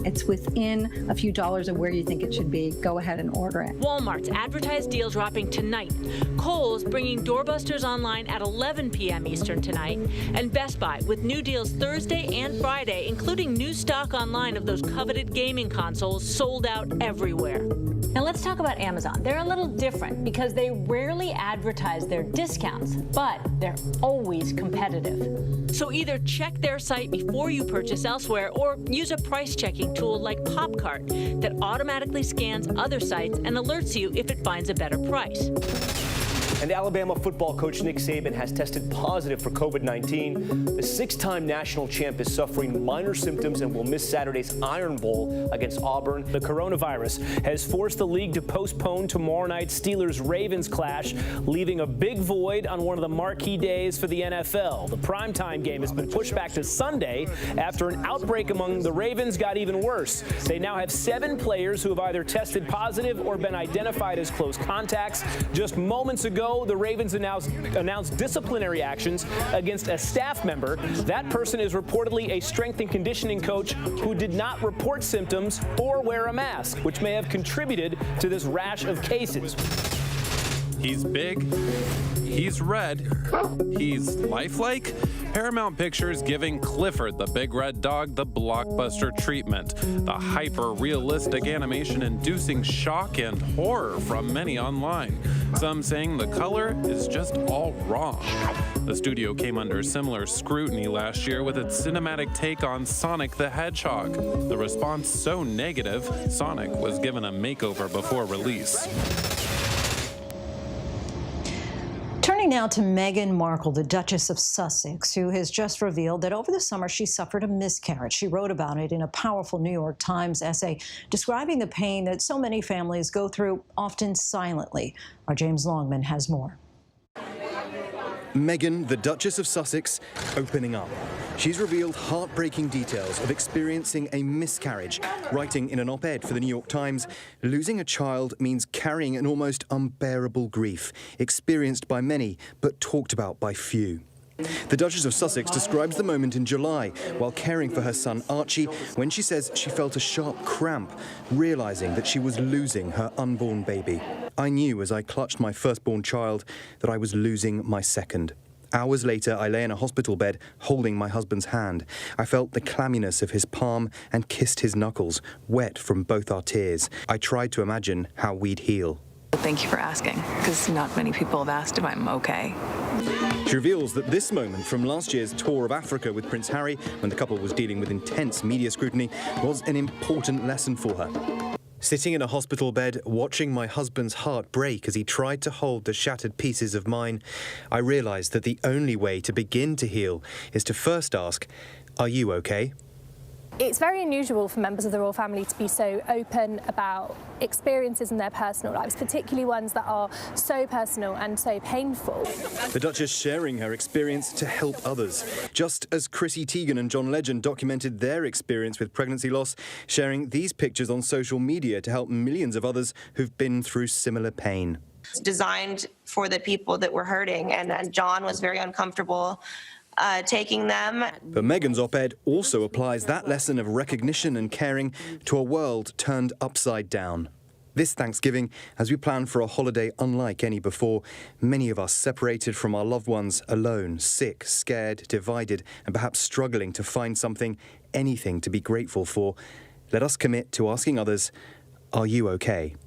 It's within a few dollars of where you think it should be. Go ahead and order it. Walmart's advertised deal dropping tonight. Kohl's bringing doorbusters online at 11 p.m. Eastern tonight. And Best Buy with new deals Thursday and Friday, including new stock online of those coveted gaming consoles sold out everywhere. Now let's talk about Amazon. They're a little different because they rarely advertise their discounts, but they're always competitive. So either check their site before you purchase elsewhere or use a price checking tool like Popcart that automatically scans other sites and alerts you if it finds a better price. And Alabama football coach Nick Saban has tested positive for COVID-19. The six-time national champ is suffering minor symptoms and will miss Saturday's Iron Bowl against Auburn. The coronavirus has forced the league to postpone tomorrow night's Steelers-Ravens clash, leaving a big void on one of the marquee days for the NFL. The primetime game has been pushed back to Sunday after an outbreak among the Ravens got even worse. They now have 7 players who have either tested positive or been identified as close contacts. Just moments ago, the Ravens announced disciplinary actions against a staff member. That person is reportedly a strength and conditioning coach who did not report symptoms or wear a mask, which may have contributed to this rash of cases. He's big, he's red, he's lifelike. Paramount Pictures giving Clifford the Big Red Dog the blockbuster treatment. The hyper-realistic animation inducing shock and horror from many online. Some saying the color is just all wrong. The studio came under similar scrutiny last year with its cinematic take on Sonic the Hedgehog. The response so negative, Sonic was given a makeover before release. Turning now to Meghan Markle, the Duchess of Sussex, who has just revealed that over the summer she suffered a miscarriage. She wrote about it in a powerful New York Times essay describing the pain that so many families go through, often silently. Our James Longman has more. Meghan, the Duchess of Sussex, opening up. She's revealed heartbreaking details of experiencing a miscarriage, writing in an op-ed for the New York Times, losing a child means carrying an almost unbearable grief, experienced by many, but talked about by few. The Duchess of Sussex describes the moment in July while caring for her son Archie when she says she felt a sharp cramp, realizing that she was losing her unborn baby. I knew as I clutched my firstborn child that I was losing my second. Hours later, I lay in a hospital bed holding my husband's hand. I felt the clamminess of his palm and kissed his knuckles, wet from both our tears. I tried to imagine how we'd heal. Thank you for asking, because not many people have asked if I'm okay. She reveals that this moment from last year's tour of Africa with Prince Harry, when the couple was dealing with intense media scrutiny, was an important lesson for her. Sitting in a hospital bed, watching my husband's heart break as he tried to hold the shattered pieces of mine, I realized that the only way to begin to heal is to first ask, "Are you okay?" It's very unusual for members of the royal family to be so open about experiences in their personal lives, particularly ones that are so personal and so painful. The Duchess sharing her experience to help others, just as Chrissy Teigen and John Legend documented their experience with pregnancy loss, sharing these pictures on social media to help millions of others who've been through similar pain. It's designed for the people that were hurting, and John was very uncomfortable taking them. But Meghan's op-ed also applies that lesson of recognition and caring to a world turned upside down. This Thanksgiving, as we plan for a holiday unlike any before, many of us separated from our loved ones, alone, sick, scared, divided, and perhaps struggling to find something, anything to be grateful for, let us commit to asking others, "Are you okay?"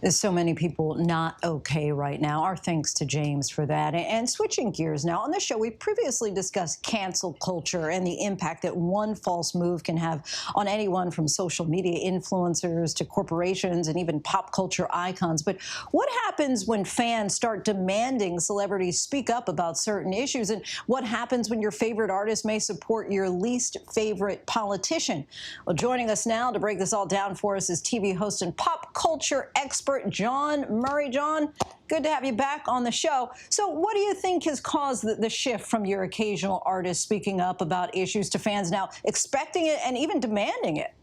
There's so many people not okay right now. Our thanks to James for that. And switching gears now, on the show, we previously discussed cancel culture and the impact that one false move can have on anyone from social media influencers to corporations and even pop culture icons. But what happens when fans start demanding celebrities speak up about certain issues? And what happens when your favorite artist may support your least favorite politician? Well, joining us now to break this all down for us is TV host and pop culture expert John Murray. John, good to have you back on the show. So what do you think has caused the shift from your occasional artist speaking up about issues to fans now expecting it and even demanding it?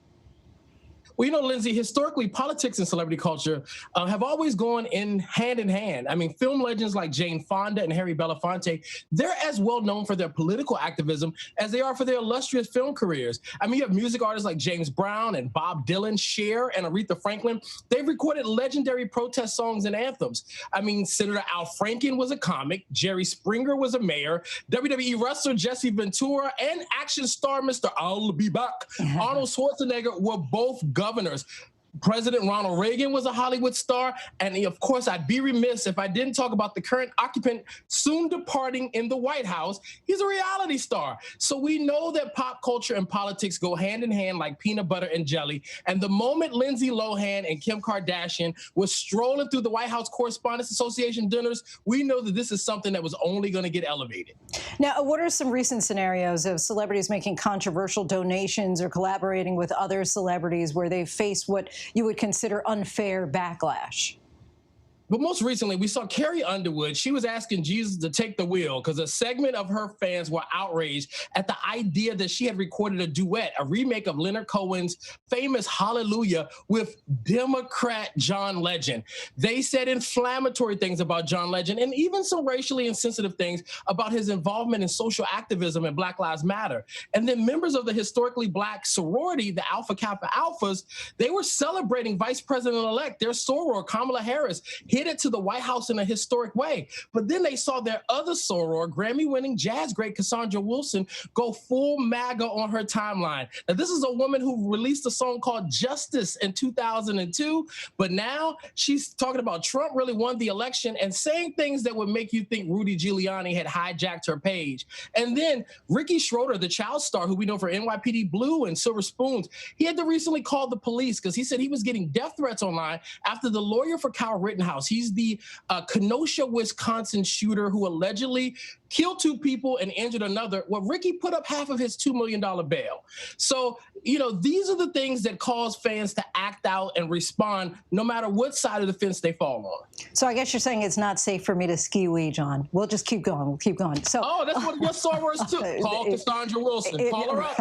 Well, you know, Lindsay, historically, politics and celebrity culture have always gone hand in hand. I mean, film legends like Jane Fonda and Harry Belafonte, they're as well known for their political activism as they are for their illustrious film careers. I mean, you have music artists like James Brown and Bob Dylan, Cher and Aretha Franklin. They've recorded legendary protest songs and anthems. I mean, Senator Al Franken was a comic, Jerry Springer was a mayor, WWE wrestler Jesse Ventura and action star Mr. I'll Be Back, Arnold Schwarzenegger were both governors. President Ronald Reagan was a Hollywood star, and of course, I'd be remiss if I didn't talk about the current occupant soon departing in the White House. He's a reality star. So we know that pop culture and politics go hand in hand like peanut butter and jelly. And the moment Lindsay Lohan and Kim Kardashian were strolling through the White House Correspondents Association dinners, we know that this is something that was only going to get elevated. Now, what are some recent scenarios of celebrities making controversial donations or collaborating with other celebrities where they face what you would consider unfair backlash? But most recently, we saw Carrie Underwood. She was asking Jesus to take the wheel because a segment of her fans were outraged at the idea that she had recorded a duet, a remake of Leonard Cohen's famous Hallelujah with Democrat John Legend. They said inflammatory things about John Legend and even some racially insensitive things about his involvement in social activism and Black Lives Matter. And then members of the historically Black sorority, the Alpha Kappa Alphas, they were celebrating Vice President-elect, their soror, Kamala Harris, hit it to the White House in a historic way. But then they saw their other soror, Grammy-winning jazz great Cassandra Wilson, go full MAGA on her timeline. Now, this is a woman who released a song called Justice in 2002, but now she's talking about Trump really won the election and saying things that would make you think Rudy Giuliani had hijacked her page. And then Ricky Schroeder, the child star who we know for NYPD Blue and Silver Spoons, he had to recently call the police because he said he was getting death threats online after the lawyer for Kyle Rittenhouse, he's the Kenosha, Wisconsin shooter who allegedly killed 2 people and injured another. Well, Ricky put up half of his $2 million bail. So, you know, these are the things that cause fans to act out and respond no matter what side of the fence they fall on. So I guess you're saying it's not safe for me to ski-wee, John. We'll just keep going. We'll keep going. So, that's what your sorors too. Call Cassandra Wilson. Call her up.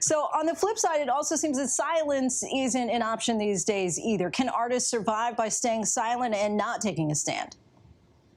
So on the flip side, it also seems that silence isn't an option these days either. Can artists survive by staying silent and not taking a stand?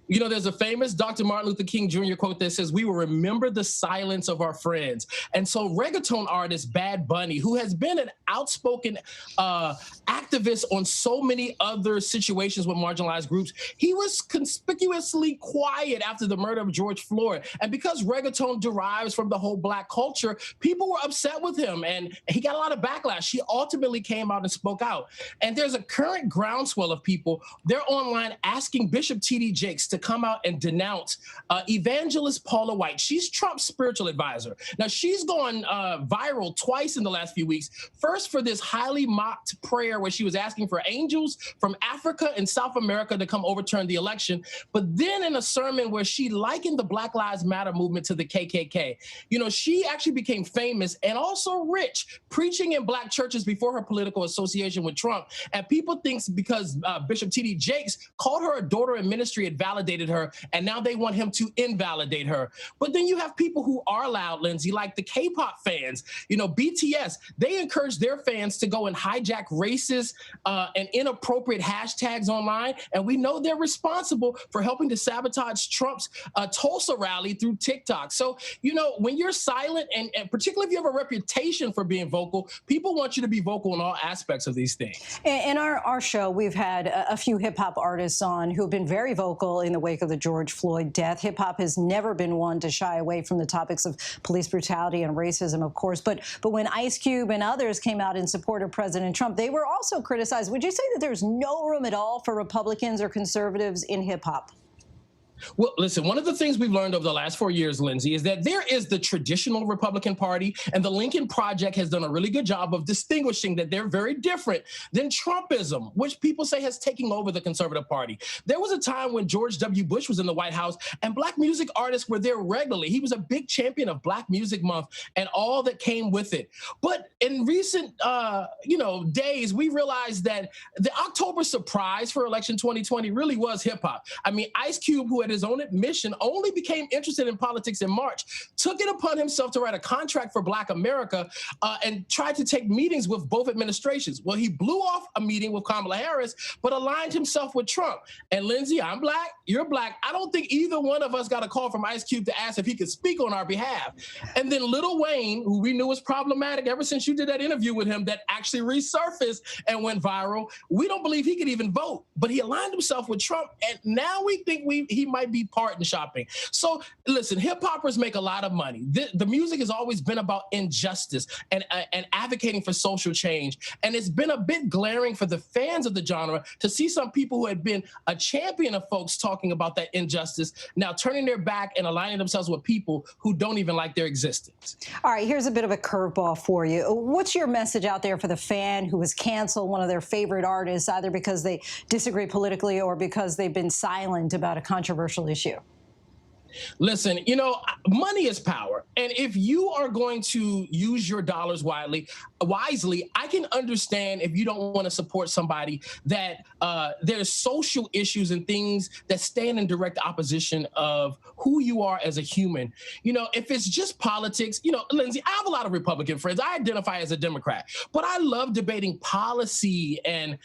You know, there's a famous Dr. Martin Luther King Jr. quote that says, "We will remember the silence of our friends." And so reggaeton artist Bad Bunny, who has been an outspoken activist on so many other situations with marginalized groups, he was conspicuously quiet after the murder of George Floyd. And because reggaeton derives from the whole Black culture, people were upset with him and he got a lot of backlash. He ultimately came out and spoke out. And there's a current groundswell of people, they're online asking Bishop T.D. Jakes to come out and denounce evangelist Paula White. She's Trump's spiritual advisor. Now, she's gone viral twice in the last few weeks. First, for this highly mocked prayer where she was asking for angels from Africa and South America to come overturn the election. But then in a sermon where she likened the Black Lives Matter movement to the KKK. You know, she actually became famous and also rich, preaching in Black churches before her political association with Trump. And people think because Bishop T.D. Jakes called her a daughter in ministry, it validated her, and now they want him to invalidate her. But then you have people who are loud, Lindsay, like the K-pop fans. You know, BTS, they encourage their fans to go and hijack racist and inappropriate hashtags online, and we know they're responsible for helping to sabotage Trump's Tulsa rally through TikTok. So, you know, when you're silent, and particularly if you have a reputation for being vocal, people want you to be vocal in all aspects of these things. In our show, we've had a few hip-hop artists on who have been very vocal in the wake of the George Floyd death. Hip-hop has never been one to shy away from the topics of police brutality and racism, of course. But when Ice Cube and others came out in support of President Trump, they were also criticized. Would you say that there's no room at all for Republicans or conservatives in hip-hop? Well, listen, one of the things we've learned over the last 4 years, Lindsay, is that there is the traditional Republican Party, and the Lincoln Project has done a really good job of distinguishing that they're very different than Trumpism, which people say has taken over the conservative party. There was a time when George W. Bush was in the White House, and Black music artists were there regularly. He was a big champion of Black Music Month and all that came with it. But in recent, days, we realized that the October surprise for election 2020 really was hip hop. I mean, Ice Cube, who had his own admission only became interested in politics in March, took it upon himself to write a contract for Black America and tried to take meetings with both administrations. Well, he blew off a meeting with Kamala Harris, but aligned himself with Trump. And Lindsay, I'm Black, you're Black. I don't think either one of us got a call from Ice Cube to ask if he could speak on our behalf. And then Lil Wayne, who we knew was problematic ever since you did that interview with him that actually resurfaced and went viral, we don't believe he could even vote, but he aligned himself with Trump. And now we think he might be pardon shopping. So listen, hip hoppers make a lot of money. The music has always been about injustice and advocating for social change. And it's been a bit glaring for the fans of the genre to see some people who had been a champion of folks talking about that injustice now turning their back and aligning themselves with people who don't even like their existence. All right, here's a bit of a curveball for you. What's your message out there for the fan who has canceled one of their favorite artists, either because they disagree politically or because they've been silent about a controversial issue? Listen, money is power. And if you are going to use your dollars wisely, I can understand if you don't want to support somebody that there's social issues and things that stand in direct opposition of who you are as a human. If it's just politics, Lindsay, I have a lot of Republican friends. I identify as a Democrat, but I love debating policy and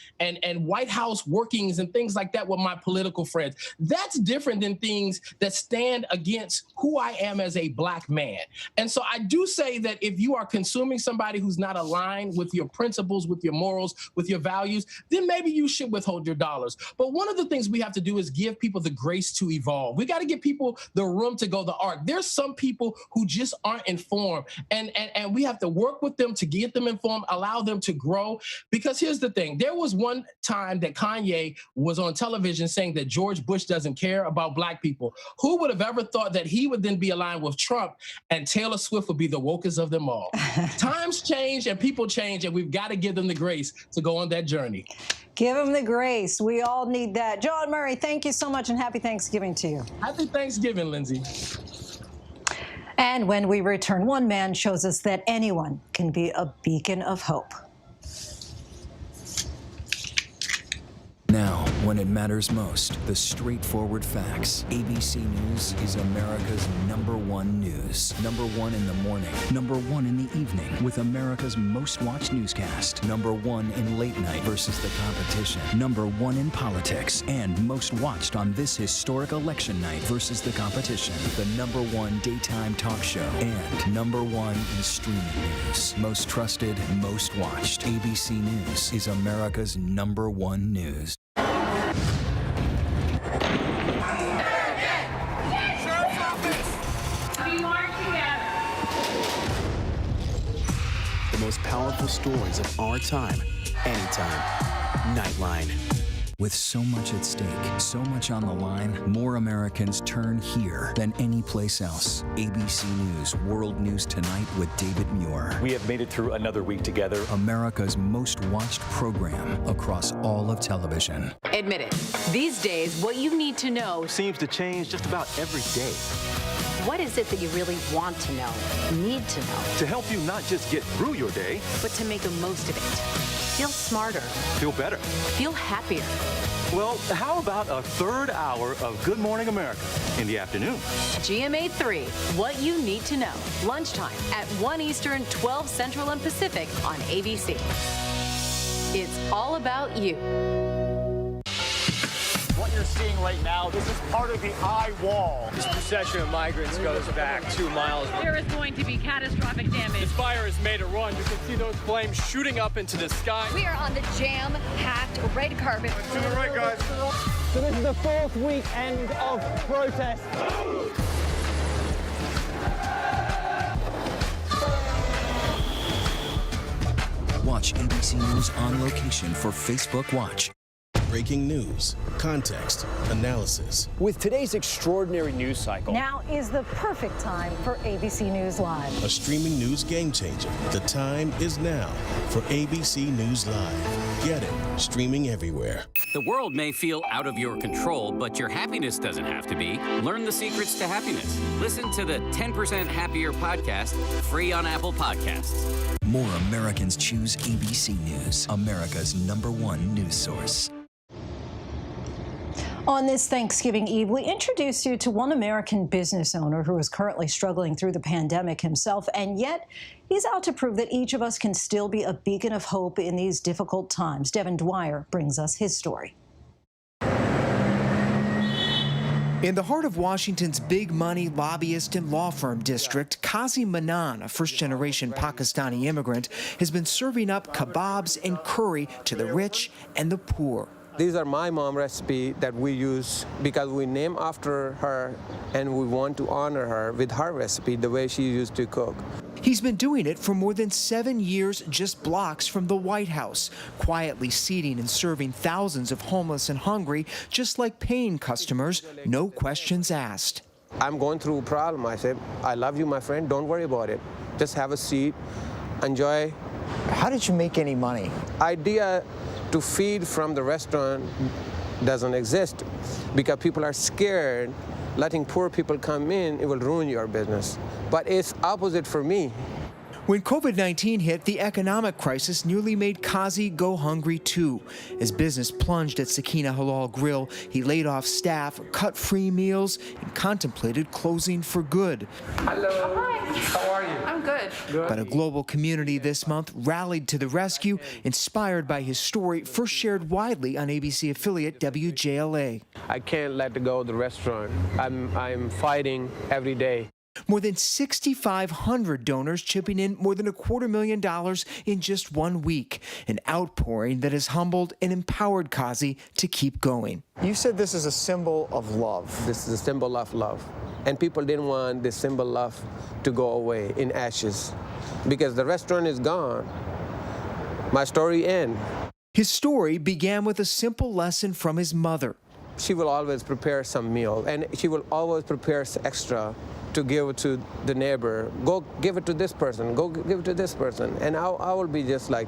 White House workings and things like that with my political friends. That's different than things that stand against who I am as a Black man. And so I do say that if you are consuming somebody who's not aligned with your principles, with your morals, with your values, then maybe you should withhold your dollars. But one of the things we have to do is give people the grace to evolve. We got to give people the room to go the arc. There's some people who just aren't informed, and we have to work with them to get them informed, allow them to grow. Because here's the thing. There was one time that Kanye was on television saying that George Bush doesn't care about Black people. Who would have ever thought that he would then be aligned with Trump and Taylor Swift would be the wokest of them all? Times change and people change, and we've got to give them the grace to go on that journey. Give them the grace. We all need that. John Murray, thank you so much, and happy Thanksgiving to you. Happy Thanksgiving, Lindsay. And when we return, one man shows us that anyone can be a beacon of hope. Now, when it matters most, the straightforward facts. ABC News is America's #1 news. #1 in the morning, #1 in the evening, with America's most watched newscast. #1 in late night versus the competition. #1 in politics, and most watched on this historic election night versus the competition. The #1 daytime talk show, and #1 in streaming news. Most trusted, most watched. ABC News is America's #1 news. The most powerful stories of our time, anytime. Nightline. With so much at stake, so much on the line, more Americans turn here than any place else. ABC News World News Tonight with David Muir. We have made it through another week together. America's most watched program across all of television. Admit it. These days, what you need to know seems to change just about every day. What is it that you really want to know, need to know? To help you not just get through your day, but to make the most of it. Feel smarter. Feel better. Feel happier. Well, how about a third hour of Good Morning America in the afternoon? GMA 3, what you need to know. Lunchtime at 1 Eastern, 12 Central and Pacific on ABC. It's all about you. What you're seeing right now, this is part of the eye wall. This procession of migrants goes back 2 miles. There is going to be catastrophic damage. This fire has made a run. You can see those flames shooting up into the sky. We are on the jam-packed red carpet. To the right, guys. So this is the 4th weekend of protest. Watch ABC News on location for Facebook Watch. Breaking news, context, analysis. With today's extraordinary news cycle, Now is the perfect time for ABC News Live. A streaming news game changer. The time is now for ABC News Live. Get it, streaming everywhere. The world may feel out of your control, but your happiness doesn't have to be. Learn the secrets to happiness. Listen to the 10% Happier podcast, free on Apple Podcasts. More Americans choose ABC News, America's #1 news source. On this Thanksgiving Eve, we introduce you to one American business owner who is currently struggling through the pandemic himself, and yet he's out to prove that each of us can still be a beacon of hope in these difficult times. Devin Dwyer brings us his story. In the heart of Washington's big money lobbyist and law firm district, Qazi Manan, a first-generation Pakistani immigrant, has been serving up kebabs and curry to the rich and the poor. These are my mom recipe that we use because we name after her and we want to honor her with her recipe, the way she used to cook. He's been doing it for more than 7 years just blocks from the White House, quietly seating and serving thousands of homeless and hungry, just like paying customers, no questions asked. I'm going through a problem. I said, I love you, my friend. Don't worry about it. Just have a seat, enjoy. How did you make any money? Idea to feed from the restaurant doesn't exist because people are scared. Letting poor people come in, it will ruin your business. But it's opposite for me. When COVID-19 hit, the economic crisis nearly made Qazi go hungry too. As business plunged at Sakina Halal Grill, he laid off staff, cut free meals, and contemplated closing for good. Hello. Hi. How are you? I'm good. But a global community this month rallied to the rescue, inspired by his story, first shared widely on ABC affiliate WJLA. I can't let go of the restaurant. I'm fighting every day. More than 6,500 donors chipping in more than $250,000 in just 1 week, an outpouring that has humbled and empowered Qazi to keep going. You said this is a symbol of love. This is a symbol of love. And people didn't want this symbol of love to go away in ashes because the restaurant is gone. My story ends. His story began with a simple lesson from his mother. She will always prepare some meal, and she will always prepare extra to give it to the neighbor. Go give it to this person. Go give it to this person. And I will be just like,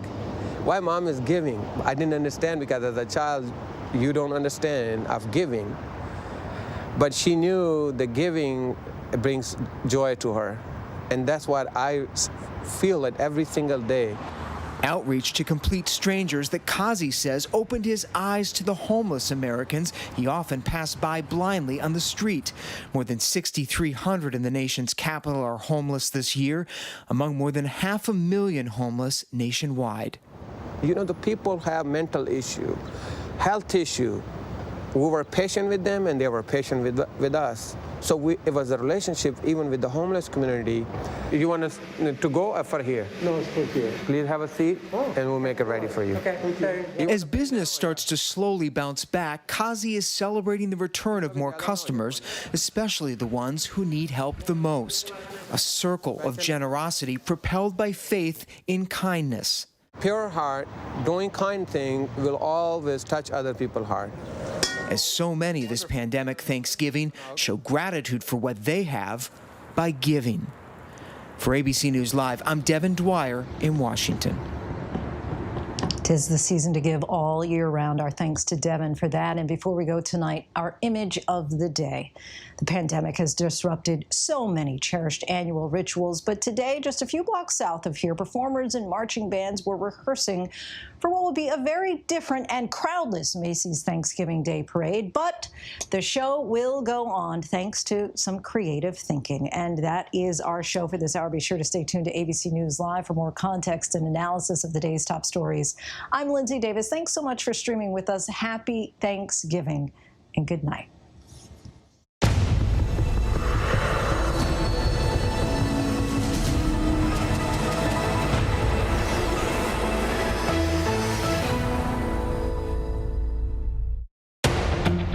why mom is giving? I didn't understand because as a child, you don't understand of giving. But she knew the giving brings joy to her. And that's what I feel it every single day. Outreach to complete strangers that Kazi says opened his eyes to the homeless Americans he often passed by blindly on the street. More than 6,300 in the nation's capital are homeless this year, among more than 500,000 homeless nationwide. You know, the people have mental issue, health issue. We were patient with them and they were patient with us. So it was a relationship even with the homeless community. You want us to go or for here? No, it's for here. Please have a seat and we'll make it ready for you. Okay. As business starts to slowly bounce back, Kazi is celebrating the return of more customers, especially the ones who need help the most. A circle of generosity propelled by faith in kindness. Pure heart, doing kind thing will always touch other people's heart. As so many this pandemic Thanksgiving show gratitude for what they have by giving. For ABC News Live, I'm Devin Dwyer in Washington. 'Tis the season to give all year round. Our thanks to Devin for that. And before we go tonight, our image of the day. The pandemic has disrupted so many cherished annual rituals, but today, just a few blocks south of here, performers and marching bands were rehearsing for what will be a very different and crowdless Macy's Thanksgiving Day Parade. But the show will go on thanks to some creative thinking. And that is our show for this hour. Be sure to stay tuned to ABC News Live for more context and analysis of the day's top stories. I'm Lindsay Davis. Thanks so much for streaming with us. Happy Thanksgiving and good night.